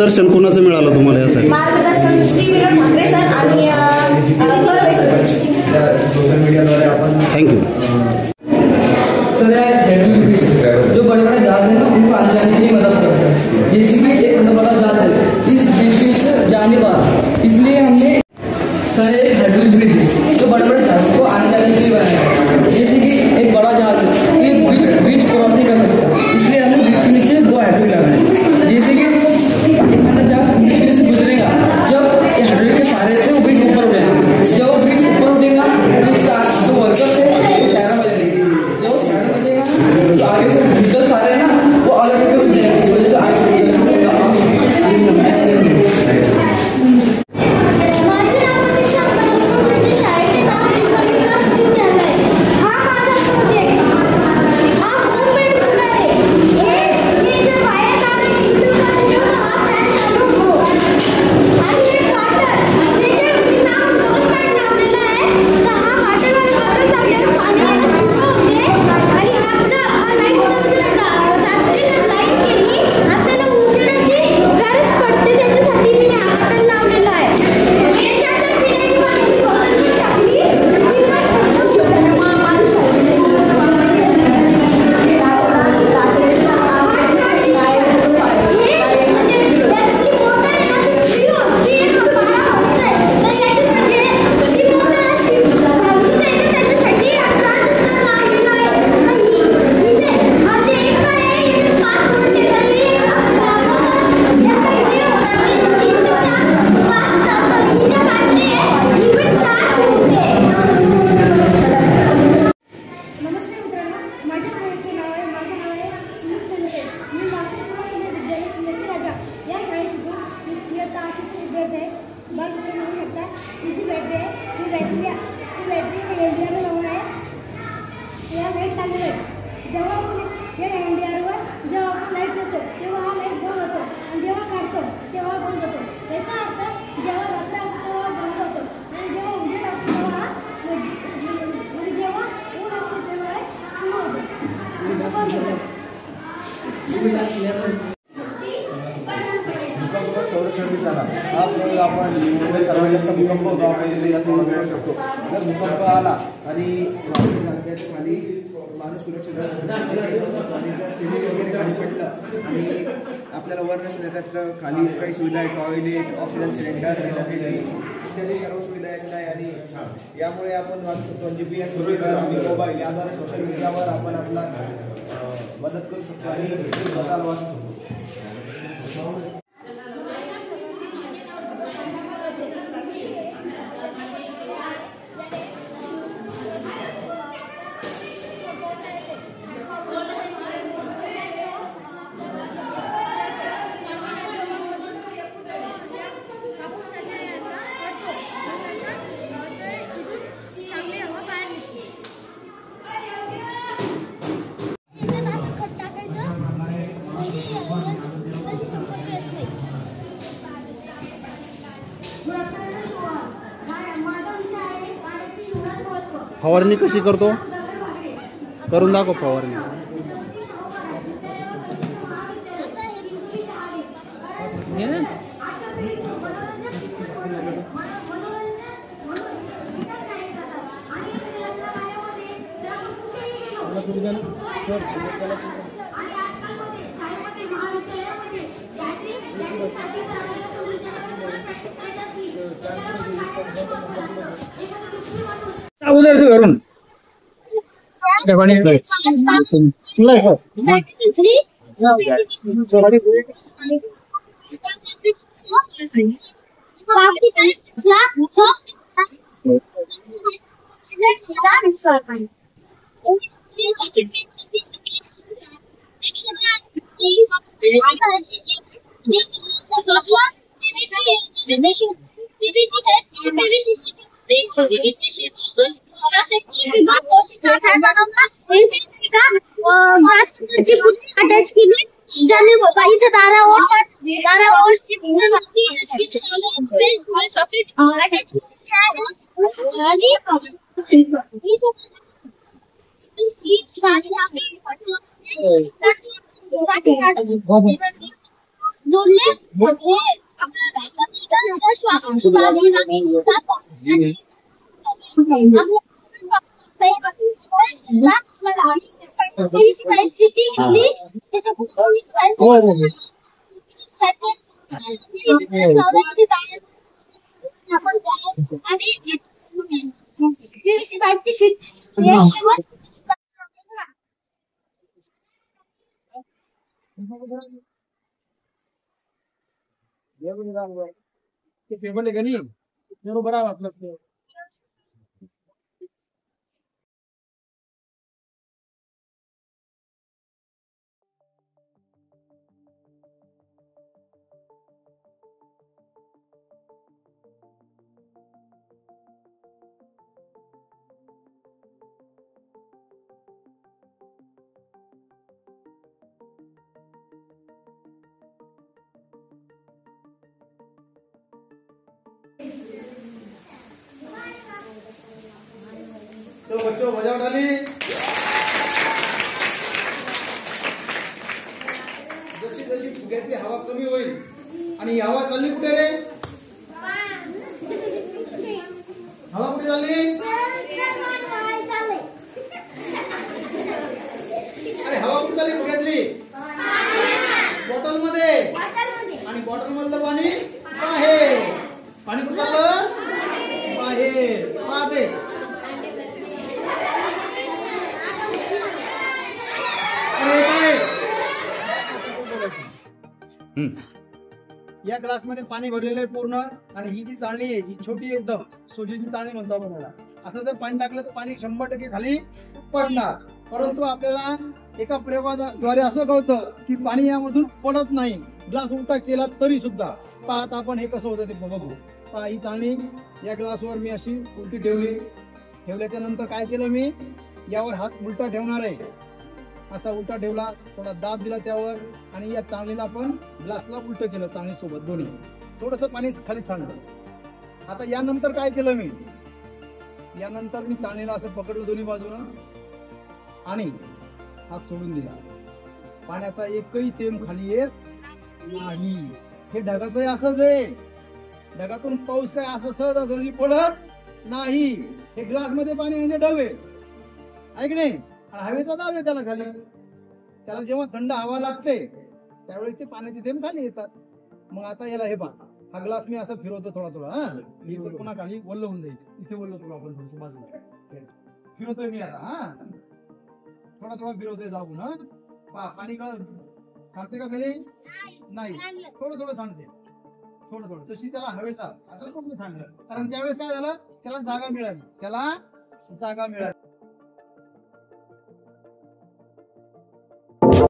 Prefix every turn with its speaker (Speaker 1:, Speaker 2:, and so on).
Speaker 1: मार्गदर्शन कुणाचं मिळालं तुम्हाला यासाठी?
Speaker 2: मार्गदर्शन श्री विनोद ठाकरे सर आणि
Speaker 3: सोशल मीडियाद्वारे आपण
Speaker 1: थैंक यू
Speaker 4: सर। जो बड़े बड़े जहाज हैं ना उनको आने जाने की मदद करते हैं, जैसे कि एक बहुत बड़ा जहाज है इस ब्रिज से जाने वाला, इसलिए हमने सर एक हाइड्रोलिक ब्रिज जो बड़े बड़े जहाज़ों को आने जाने के लिए बनाया है। जैसे कि एक बड़ा जहाज है ये ब्रिज क्रॉस नहीं कर सकता, इसलिए हमने ब्रिज के नीचे 2 हाइड्रोलिक लगाए हैं। जैसे कि एक मतलब जहाज ब्रिज के नीचे गुजरेगा, जब ये हाइड्रोलिक के सहारे से वो ब्रिज ऊपर उठेगा, जब वो ब्रिज ऊपर उठेगा तो वर्कर से सायरन बजेगी, जब वो सायरन बजेगा तो आगे से व्हीकल सारे हैं ना वो अलग होकर रुक जाएंगे, इस वजह से आगे
Speaker 3: संरक्षण दिसाला हा प्रयोग आपण सर्वात जास्त भूकंप होतो आपण याचा यूज करू शकतो। जर भूकंप आला आणि खाली माणूस सुरक्षित आणि जर सिमेंट वगैरे खाली पडलं आणि आपल्याला वर नसेल त्यात खाली काही सुविधा आहे, टॉयलेट, ऑक्सिजन सिलेंडर, इत्यादी सर्व सुविधा याच्यात आहे आणि यामुळे आपण वाचू शकतो। GPS आणि मोबाईल याद्वारे सोशल मीडियावर आपण आपला मदत करू शकतो आणि स्वतःला वाचू शकतो।
Speaker 1: फवारणी कशी करतो? करून दाखव फवारणी।
Speaker 4: उधर से करूँ
Speaker 5: अटैच केली ज्याने इथे 12 वोल्टची स्विच सॉकेट अटॅच आणि जोडले हे आपल्या
Speaker 6: पेपर लेगा नहीं बरोबर आहे आपलं
Speaker 3: तो बच्चों बजाव डाली जशी जशी फुग्यातली हवा कमी होईल आणि ही हवा चालली कुठे रे हवा कुठे चालली अरे हवा कुठे चालली फुग्यातली बॉटल मध्ये आणि बॉटल मधलं पाणी बाहेर पाणी कुठे चाललं बाहेर पाहते या ग्लास मध्ये पाणी भरलेलं आहे पूर्ण आणि ही जी चाळणी आहे ही छोटी एकदम सोजीची चाळणी म्हणतो आपण याला असं जर पाणी टाकलं तर पाणी 100% खाली पडणार परंतु आपल्याला एका प्रयोगाद्वारे असं कळतं की पाणी यामधून पडत नाही ग्लास उलटा केला तरी सुद्धा पाहत आपण हे कसं होतं ते बघू पहा ही चाळणी या ग्लासवर मी अशी उलटी ठेवल्याच्या नंतर काय केलं मी यावर हात उलटा ठेवणार आहे असा उलटा ठेवला थोडा दाब दिला त्यावर आणि या चाळणीला आपण ग्लासला उलट केलं चाळणी सोबत दोन्ही थोडस पाणी खाली सांडलं आता यानंतर काय केलं मी यानंतर मी चाळणीला असं पकडलं दोन्ही बाजूनं आणि हात सोडून दिला पाण्याचा एकही थेंब खाली येत नाही हे ढगाचं असंच आहे ढगातून पाऊस काय असं सहज असं पडत नाही हे ग्लास मध्ये पाणी म्हणजे डबे ऐक नाही हवेचा दाब आहे त्याला खाली त्याला जेव्हा थंड हवा लागते त्यावेळेस ते पाण्याचे थेंब खाली येतात मग आता याला हे पहा हा ग्लास मी असं फिरवतो थोडा मी पुन्हा खाली वल्ल होऊन जाईल इथे वल्ल तुला आपण थोडं बाजूला फिरवतोय मी आता थोडा फिरवतोय जाऊन पहा पाणी सांगते का खाली नाही थोडं सांगते थोडं तशी त्याला हवेचा आता सांगलं कारण त्यावेळेस काय झालं त्याला जागा मिळाली